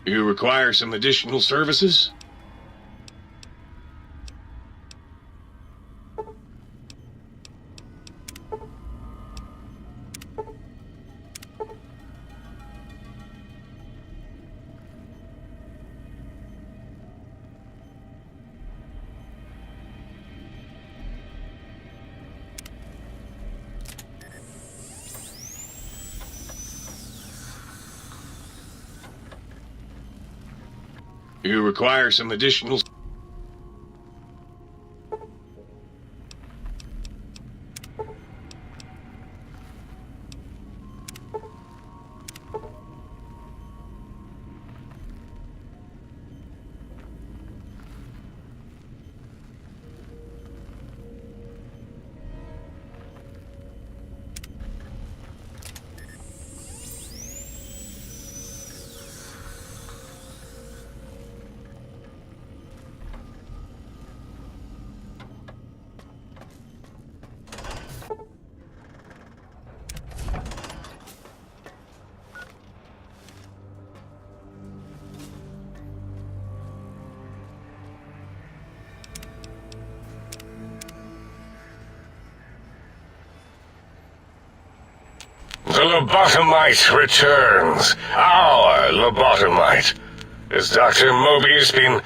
You require some additional services? You require some additional... The lobotomite returns. Our lobotomite. Has Dr. Mobius been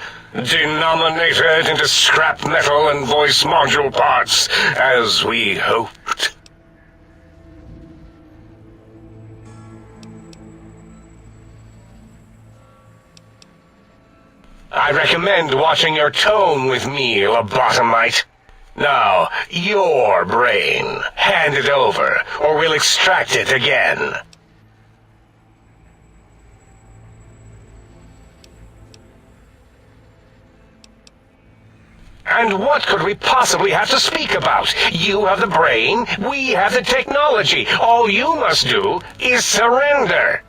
denominated into scrap metal and voice module parts, as we hoped? I recommend watching your tone with me, lobotomite. Now, your brain. Hand it over, or we'll extract it again. And what could we possibly have to speak about? You have the brain, we have the technology. All you must do is surrender.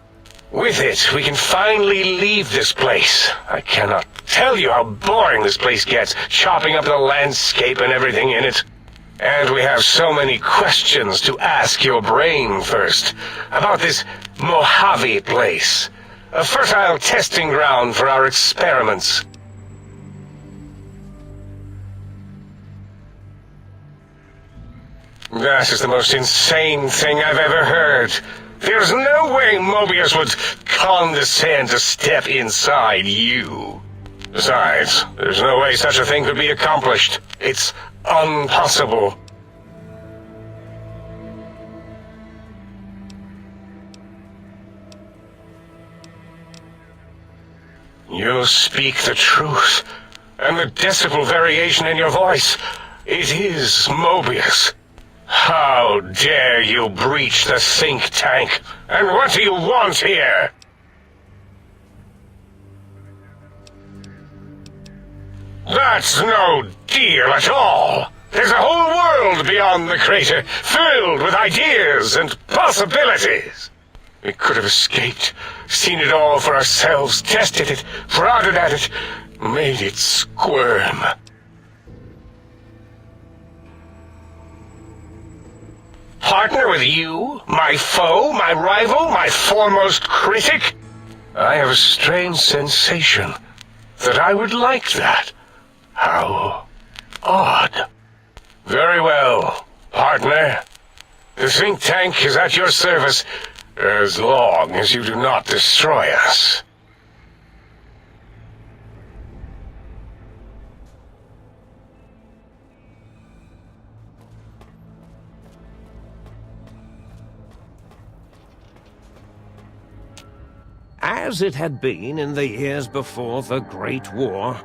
With it, we can finally leave this place. I cannot tell you how boring this place gets, chopping up the landscape and everything in it. And we have so many questions to ask your brain first. About this Mojave place. A fertile testing ground for our experiments. That is the most insane thing I've ever heard. There's no way Mobius would condescend to step inside you. Besides, there's no way such a thing could be accomplished. It's impossible. You speak the truth, and the decibel variation in your voice, it is Mobius. How dare you breach the think tank? And what do you want here? That's no deal at all. There's a whole world beyond the crater, filled with ideas and possibilities. We could have escaped, seen it all for ourselves, tested it, prodded at it, made it squirm. Partner with you? My foe? My rival? My foremost critic? I have a strange sensation that I would like that. How odd. Very well, partner. The think tank is at your service as long as you do not destroy us. As it had been in the years before the Great War,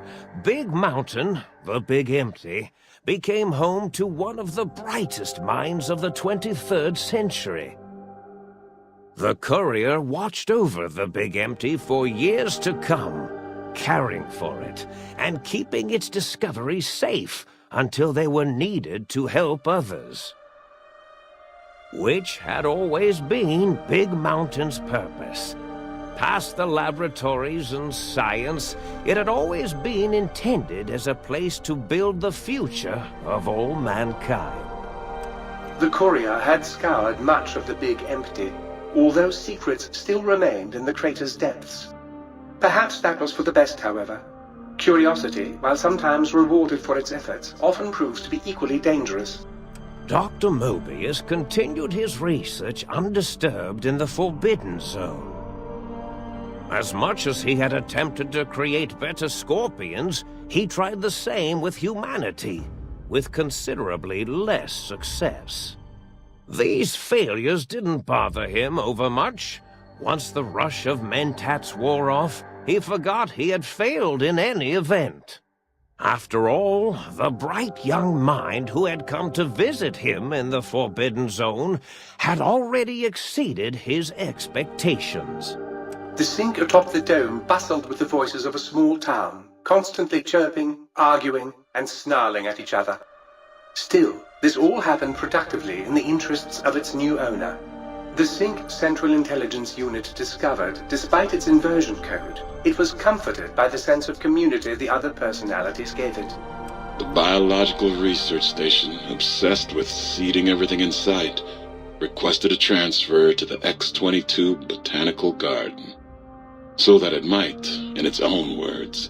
Big Mountain, the Big Empty, became home to one of the brightest minds of the 23rd century. The Courier watched over the Big Empty for years to come, caring for it and keeping its discoveries safe until they were needed to help others. Which had always been Big Mountain's purpose. Past the laboratories and science, it had always been intended as a place to build the future of all mankind. The Courier had scoured much of the Big Empty, although secrets still remained in the crater's depths. Perhaps that was for the best, however. Curiosity, while sometimes rewarded for its efforts, often proves to be equally dangerous. Dr. Mobius continued his research undisturbed in the Forbidden Zone. As much as he had attempted to create better scorpions, he tried the same with humanity, with considerably less success. These failures didn't bother him overmuch. Once the rush of mentats wore off, he forgot he had failed in any event. After all, the bright young mind who had come to visit him in the Forbidden Zone had already exceeded his expectations. The sink atop the dome bustled with the voices of a small town, constantly chirping, arguing, and snarling at each other. Still, this all happened productively in the interests of its new owner. The Sync Central Intelligence Unit discovered, despite its inversion code, it was comforted by the sense of community the other personalities gave it. The Biological Research Station, obsessed with seeding everything in sight, requested a transfer to the X-22 Botanical Garden, so that it might, in its own words,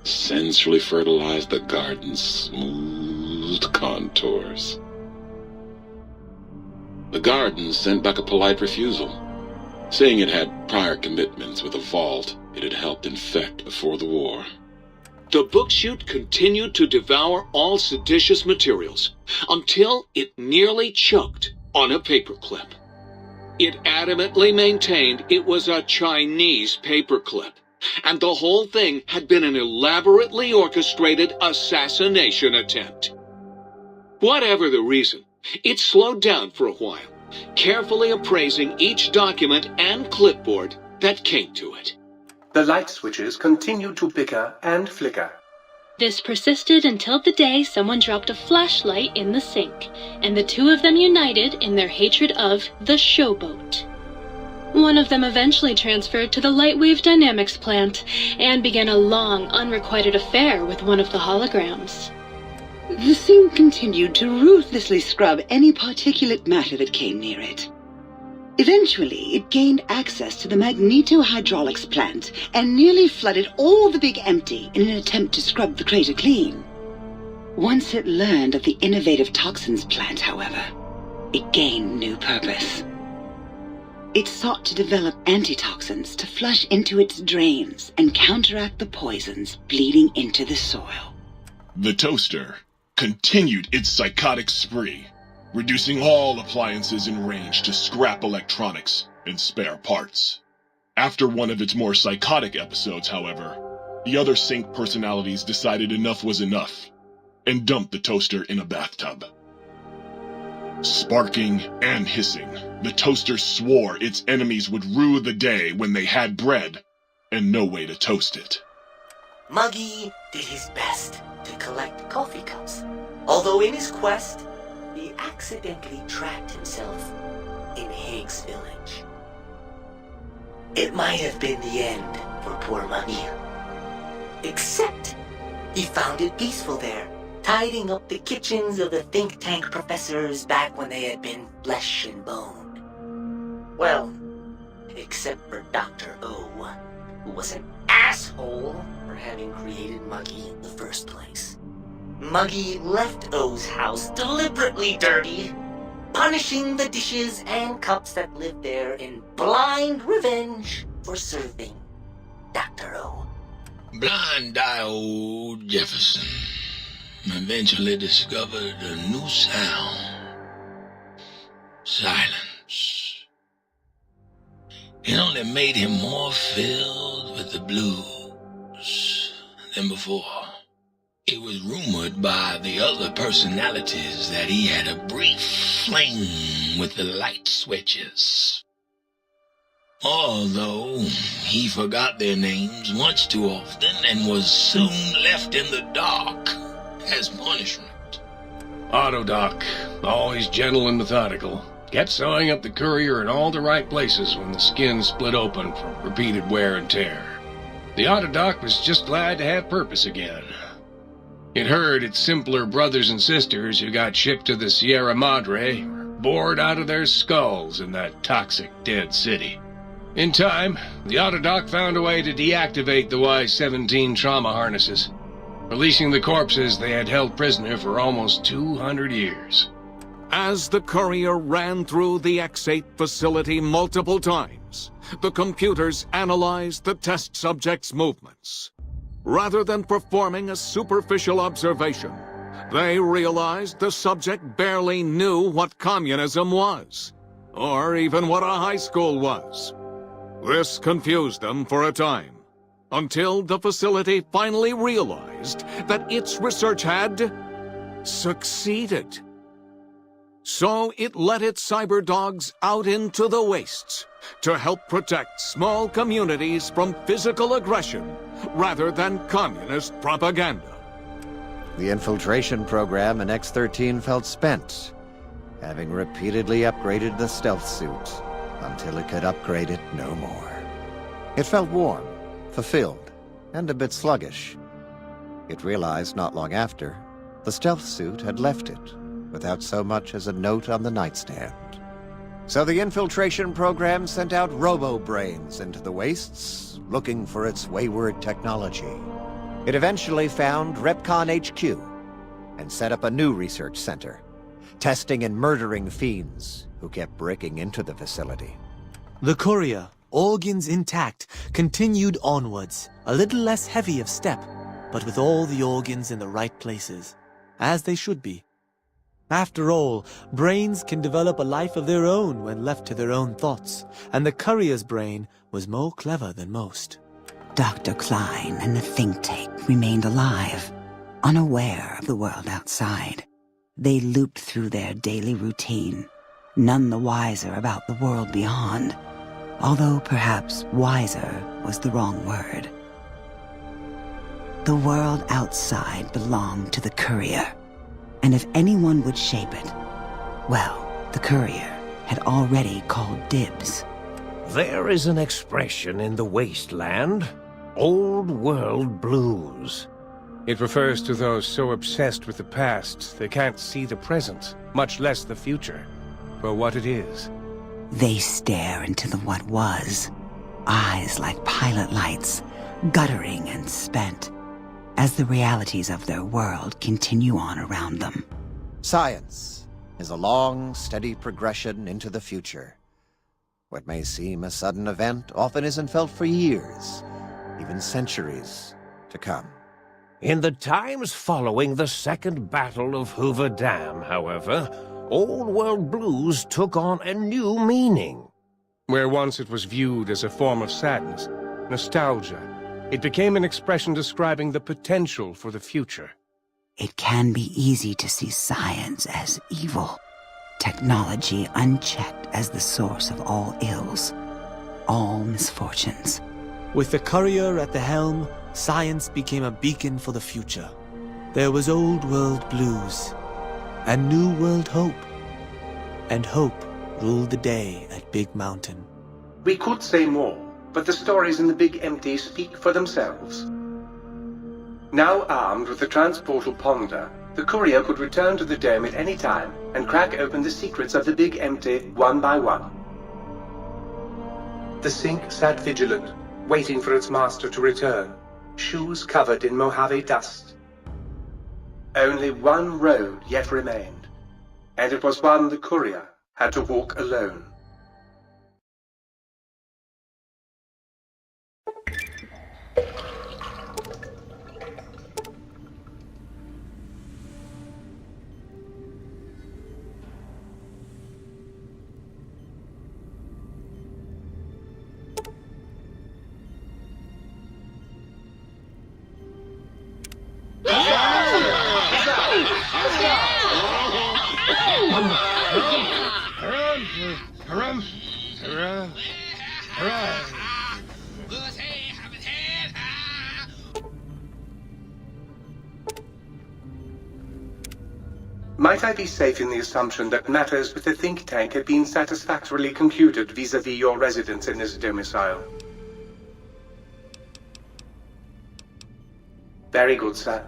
sensually fertilize the garden's smooth contours. The garden sent back a polite refusal, saying it had prior commitments with a vault it had helped infect before the war. The book-chute continued to devour all seditious materials until it nearly choked on a paperclip. It adamantly maintained it was a Chinese paperclip, and the whole thing had been an elaborately orchestrated assassination attempt. Whatever the reason, it slowed down for a while, carefully appraising each document and clipboard that came to it. The light switches continued to bicker and flicker. This persisted until the day someone dropped a flashlight in the sink, and the two of them united in their hatred of the Showboat. One of them eventually transferred to the Lightwave Dynamics plant, and began a long, unrequited affair with one of the holograms. The sink continued to ruthlessly scrub any particulate matter that came near it. Eventually, it gained access to the magnetohydraulics plant and nearly flooded all the Big Empty in an attempt to scrub the crater clean. Once it learned of the innovative toxins plant, however, it gained new purpose. It sought to develop antitoxins to flush into its drains and counteract the poisons bleeding into the soil. The toaster continued its psychotic spree, reducing all appliances in range to scrap electronics and spare parts. After one of its more psychotic episodes, however, the other Sync personalities decided enough was enough and dumped the toaster in a bathtub. Sparking and hissing, the toaster swore its enemies would rue the day when they had bread and no way to toast it. Muggy did his best to collect coffee cups, although in his quest, he accidentally trapped himself in Higgs Village. It might have been the end for poor Muggy. Except, he found it peaceful there, tidying up the kitchens of the think tank professors back when they had been flesh and bone. Well, except for Dr. O, who was an asshole for having created Muggy in the first place. Muggy left O's house deliberately dirty, punishing the dishes and cups that lived there in blind revenge for serving Dr. O. Blind-eye old Jefferson eventually discovered a new sound. Silence. It only made him more filled with the blues than before. It was rumored by the other personalities that he had a brief fling with the light switches. Although he forgot their names much too often and was soon left in the dark as punishment. Autodoc, always gentle and methodical, kept sewing up the courier in all the right places when the skin split open from repeated wear and tear. The Autodoc was just glad to have purpose again. It heard its simpler brothers and sisters who got shipped to the Sierra Madre were bored out of their skulls in that toxic dead city. In time, the Autodoc found a way to deactivate the Y-17 trauma harnesses, releasing the corpses they had held prisoner for almost 200 years. As the courier ran through the X8 facility multiple times, the computers analyzed the test subject's movements. Rather than performing a superficial observation, they realized the subject barely knew what communism was, or even what a high school was. This confused them for a time, until the facility finally realized that its research had succeeded. So it let its cyberdogs out into the wastes to help protect small communities from physical aggression rather than communist propaganda. The infiltration program in X-13 felt spent, having repeatedly upgraded the stealth suit until it could upgrade it no more. It felt warm, fulfilled, and a bit sluggish. It realized not long after, the stealth suit had left it, without so much as a note on the nightstand. So the infiltration program sent out robo-brains into the wastes, looking for its wayward technology. It eventually found Repcon HQ, and set up a new research center, testing and murdering fiends who kept breaking into the facility. The courier, organs intact, continued onwards, a little less heavy of step, but with all the organs in the right places, as they should be. After all, brains can develop a life of their own when left to their own thoughts, and the courier's brain was more clever than most. Dr. Klein and the think tank remained alive, unaware of the world outside. They looped through their daily routine, none the wiser about the world beyond, although perhaps wiser was the wrong word. The world outside belonged to the courier, and if anyone would shape it, well, the courier had already called dibs. There is an expression in the wasteland, old world blues. It refers to those so obsessed with the past they can't see the present, much less the future, for what it is. They stare into the what was, eyes like pilot lights, guttering and spent, as the realities of their world continue on around them. Science is a long, steady progression into the future. What may seem a sudden event often isn't felt for years, even centuries to come. In the times following the Second Battle of Hoover Dam, however, Old World Blues took on a new meaning. Where once it was viewed as a form of sadness, nostalgia, it became an expression describing the potential for the future. It can be easy to see science as evil, technology unchecked as the source of all ills, all misfortunes. With the courier at the helm, science became a beacon for the future. There was old world blues, and new world hope. And hope ruled the day at Big Mountain. We could say more, but the stories in the Big Empty speak for themselves. Now armed with the transportal Ponder, the courier could return to the dome at any time and crack open the secrets of the Big Empty one by one. The Sync sat vigilant, waiting for its master to return, shoes covered in Mojave dust. Only one road yet remained, and it was one the courier had to walk alone. Might I be safe in the assumption that matters with the think tank have been satisfactorily concluded vis-à-vis your residence in this domicile? Very good, sir.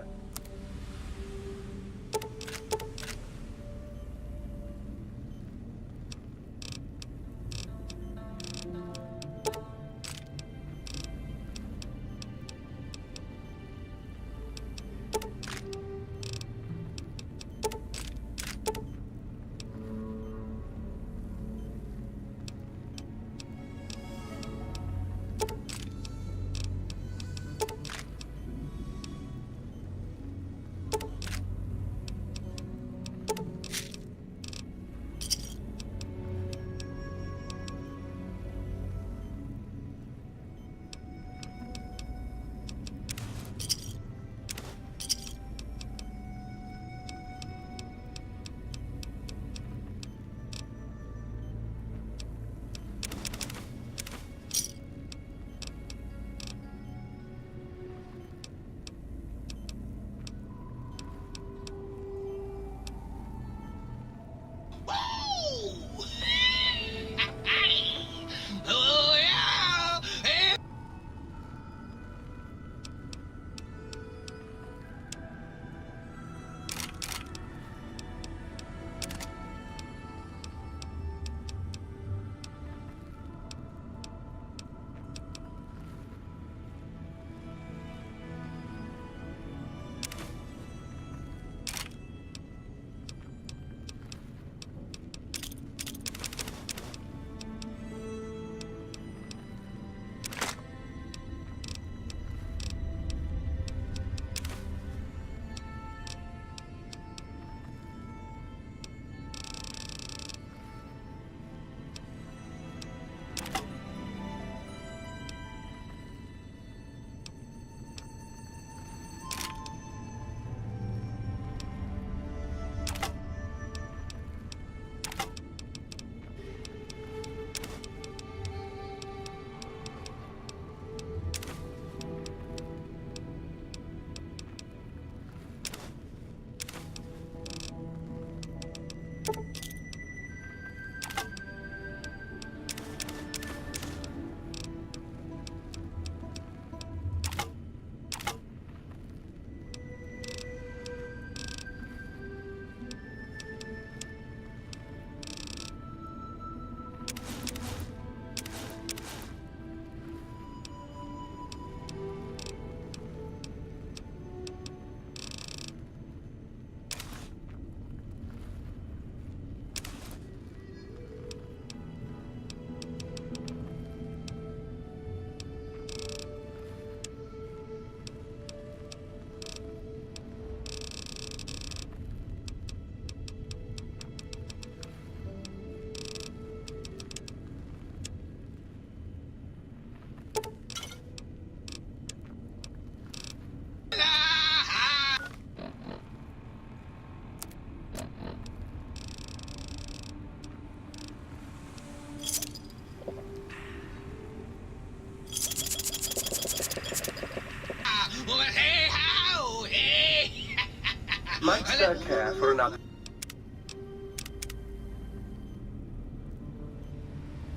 Might Sir care for another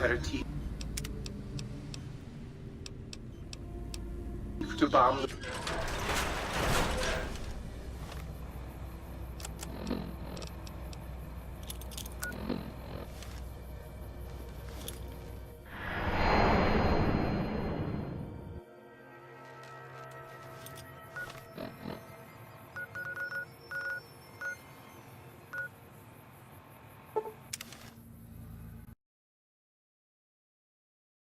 aperitif to balm the...